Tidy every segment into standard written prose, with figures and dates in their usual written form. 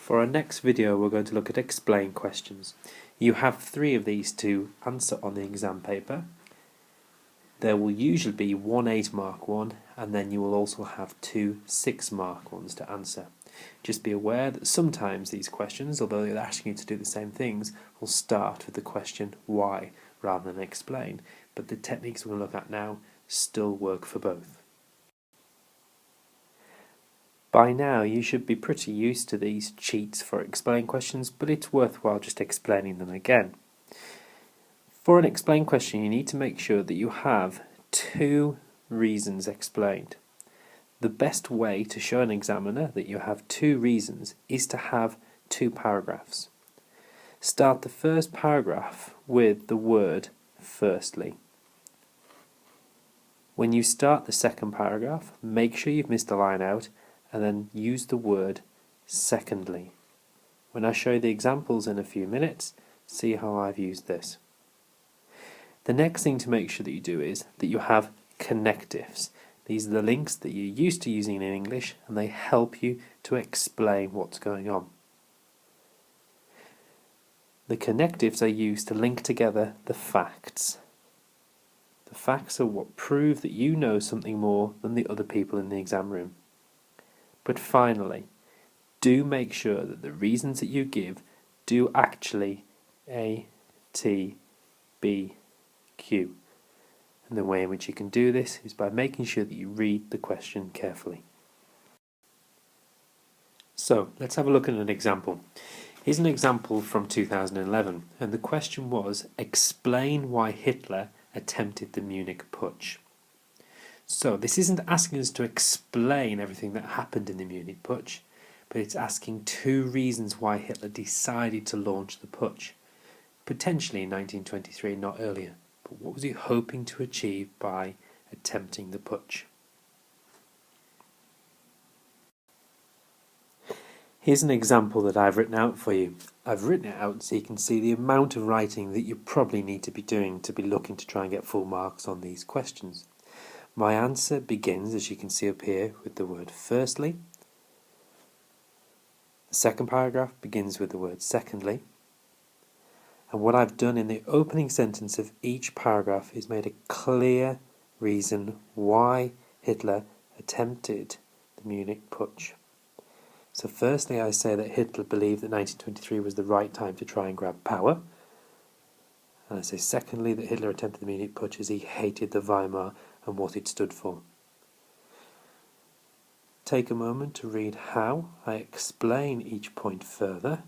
For our next video, we're going to look at explain questions. You have 3 of these to answer on the exam paper. There will usually be one 8-mark one, and then you will also have 2 6-mark ones to answer. Just be aware that sometimes these questions, although they're asking you to do the same things, will start with the question why rather than explain, but the techniques we're going to look at now still work for both. By now you should be pretty used to these cheats for explain questions, but it's worthwhile just explaining them again. For an explain question, you need to make sure that you have 2 reasons explained. The best way to show an examiner that you have 2 reasons is to have 2 paragraphs. Start the first paragraph with the word firstly. When you start the second paragraph, make sure you've missed a line out and then use the word secondly. When I show you the examples in a few minutes, see how I've used this. The next thing to make sure that you do is that you have connectives. These are the links that you're used to using in English, and they help you to explain what's going on. The connectives are used to link together the facts. The facts are what prove that you know something more than the other people in the exam room. But finally, do make sure that the reasons that you give do actually A, T, B, Q. And the way in which you can do this is by making sure that you read the question carefully. So, let's have a look at an example. Here's an example from 2011, and the question was, explain why Hitler attempted the Munich Putsch. So this isn't asking us to explain everything that happened in the Munich Putsch, but it's asking 2 reasons why Hitler decided to launch the Putsch, potentially in 1923, not earlier. But what was he hoping to achieve by attempting the Putsch? Here's an example that I've written out for you. I've written it out so you can see the amount of writing that you probably need to be doing to be looking to try and get full marks on these questions. My answer begins, as you can see up here, with the word firstly. The second paragraph begins with the word secondly. And what I've done in the opening sentence of each paragraph is made a clear reason why Hitler attempted the Munich Putsch. So firstly, I say that Hitler believed that 1923 was the right time to try and grab power. And I say secondly that Hitler attempted the Munich Putsch as he hated the Weimar and what it stood for. Take a moment to read how I explain each point further,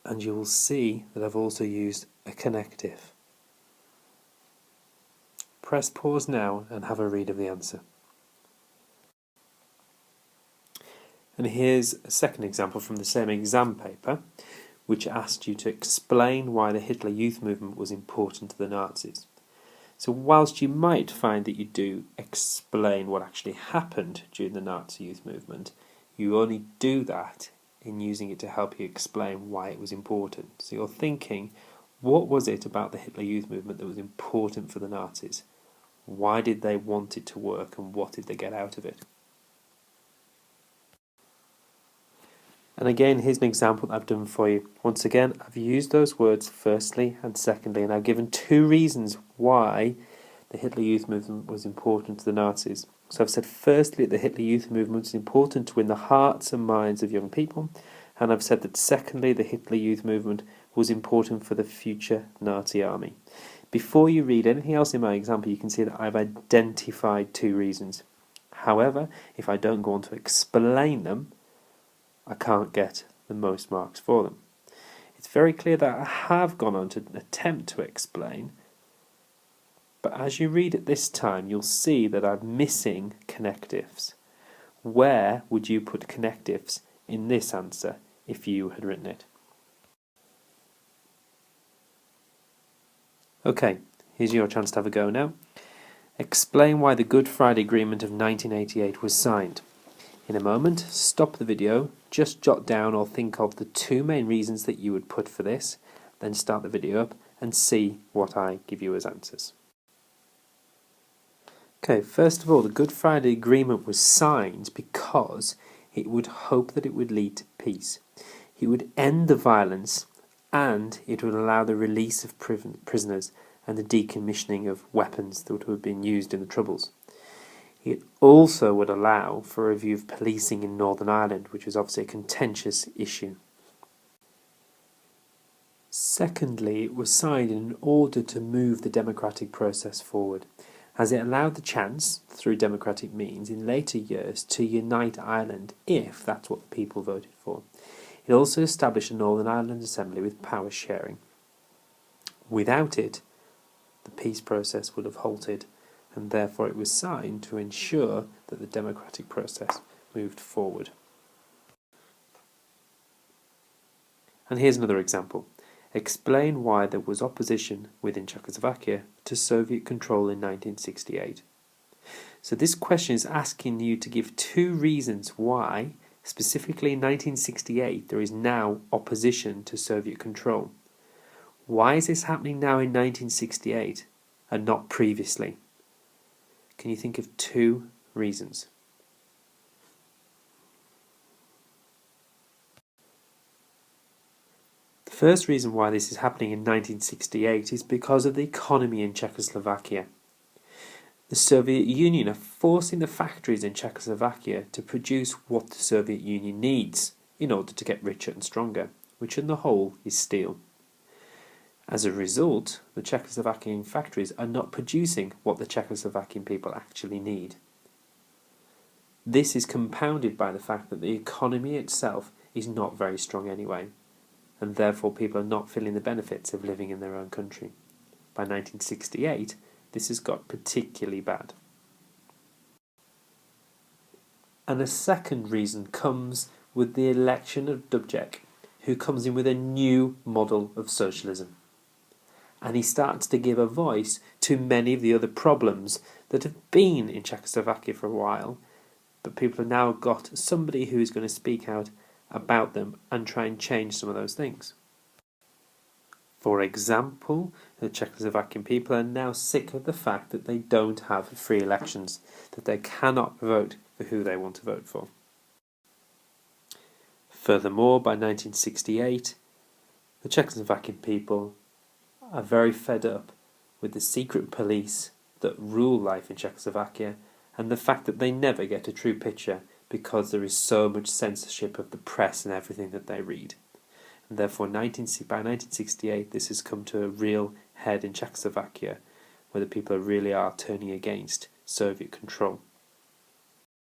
and you will see that I've also used a connective. Press pause now and have a read of the answer. And here's a second example from the same exam paper, which asked you to explain why the Hitler Youth Movement was important to the Nazis. So whilst you might find that you do explain what actually happened during the Nazi Youth Movement, you only do that in using it to help you explain why it was important. So you're thinking, what was it about the Hitler Youth Movement that was important for the Nazis? Why did they want it to work, and what did they get out of it? And again, here's an example that I've done for you. Once again, I've used those words firstly and secondly, and I've given 2 reasons why the Hitler Youth Movement was important to the Nazis. So I've said firstly that the Hitler Youth Movement was important to win the hearts and minds of young people, and I've said that secondly the Hitler Youth Movement was important for the future Nazi army. Before you read anything else in my example, you can see that I've identified 2 reasons. However, if I don't go on to explain them, I can't get the most marks for them. It's very clear that I have gone on to attempt to explain, but as you read it this time, you'll see that I'm missing connectives. Where would you put connectives in this answer if you had written it? Okay, here's your chance to have a go now. Explain why the Good Friday Agreement of 1988 was signed. In a moment, stop the video, just jot down or think of the 2 main reasons that you would put for this, then start the video up and see what I give you as answers. Okay, first of all, the Good Friday Agreement was signed because It would hope that it would lead to peace. It would end the violence, and it would allow the release of prisoners and the decommissioning of weapons that would have been used in the Troubles. It also would allow for a review of policing in Northern Ireland, which was obviously a contentious issue. Secondly, it was signed in order to move the democratic process forward, as it allowed the chance, through democratic means, in later years to unite Ireland if that's what the people voted for. It also established a Northern Ireland Assembly with power sharing. Without it, the peace process would have halted, and therefore it was signed to ensure that the democratic process moved forward. And here's another example. Explain why there was opposition within Czechoslovakia to Soviet control in 1968. So this question is asking you to give two reasons why, specifically in 1968, there is now opposition to Soviet control. Why is this happening now in 1968 and not previously? Can you think of two reasons? The first reason why this is happening in 1968 is because of the economy in Czechoslovakia. The Soviet Union are forcing the factories in Czechoslovakia to produce what the Soviet Union needs in order to get richer and stronger, which in the whole is steel. As a result, the Czechoslovakian factories are not producing what the Czechoslovakian people actually need. This is compounded by the fact that the economy itself is not very strong anyway, and therefore people are not feeling the benefits of living in their own country. By 1968, this has got particularly bad. And a second reason comes with the election of Dubček, who comes in with a new model of socialism. And he starts to give a voice to many of the other problems that have been in Czechoslovakia for a while, but people have now got somebody who is going to speak out about them and try and change some of those things. For example, the Czechoslovakian people are now sick of the fact that they don't have free elections, that they cannot vote for who they want to vote for. Furthermore, by 1968, the Czechoslovakian people are very fed up with the secret police that rule life in Czechoslovakia and the fact that they never get a true picture because there is so much censorship of the press and everything that they read. And therefore, by 1968, this has come to a real head in Czechoslovakia, where the people really are turning against Soviet control.